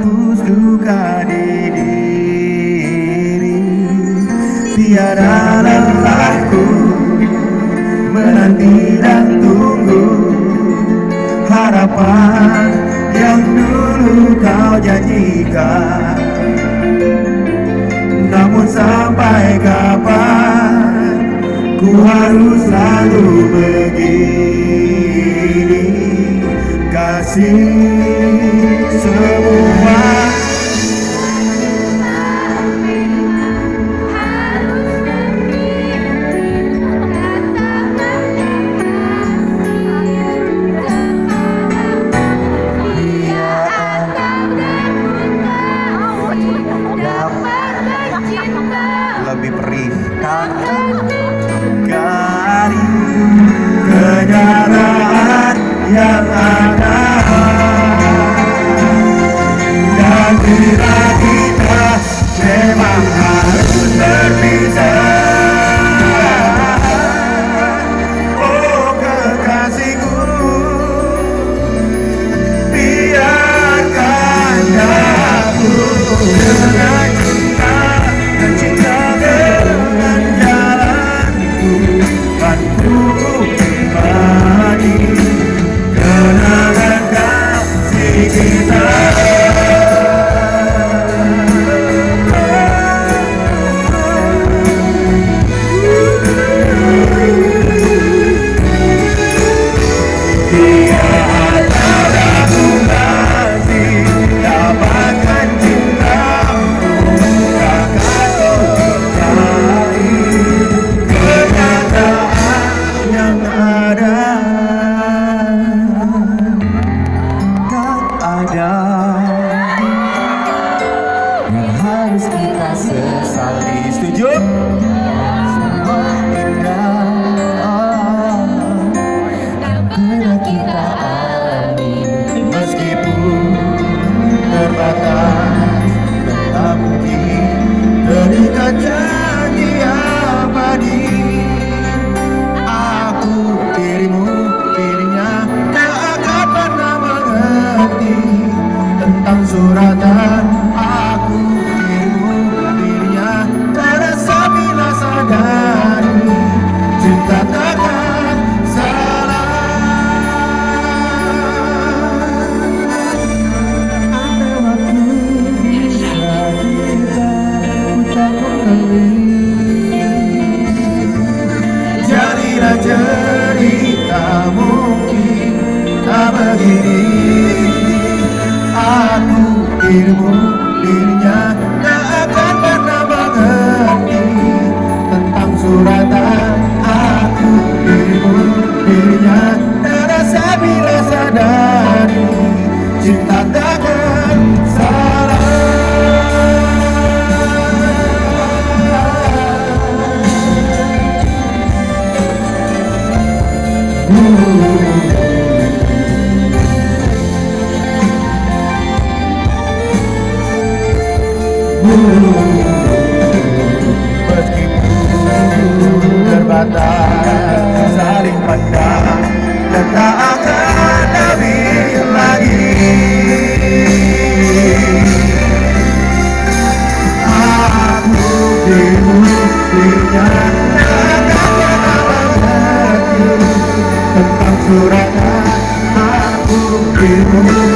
menghapus duka di diri. Tiada lelahku menanti dan tunggu harapan yang dulu kau janjikan. Namun sampai kapan ku harus selalu begini? Kasih semua lebih perih dari kenyataan yang ada. Dan bila kita memang harus berpisah, oh kekasihku, biarkan aku dengan cinta dan cinta dengan jalanku, kan ku kembali kenangan kasih kita. Yang harus kita sesali. Setuju? Semua indah yang pernah kita alami, meskipun terbatas, tetap mungkin terikat janji abadi. Aku dirimu, dirinya tak akan pernah mengerti tentang suratan. Aku dirimu, dirinya terasa bila sadari cinta takkan salah. Ada waktu saat kita ucap kembali, jadilah cerita mungkin tak begini. Aku dirimu, dirinya tak akan pernah mengerti tentang suratan. Aku dirimu, dirinya terasa bila sadari cinta takkan salah. Meskipun terbatas, saling pandang dan tak akan habis lagi. Aku dirimu, dirinya tak akan pernah mengerti tentang suratan. Aku dirimu,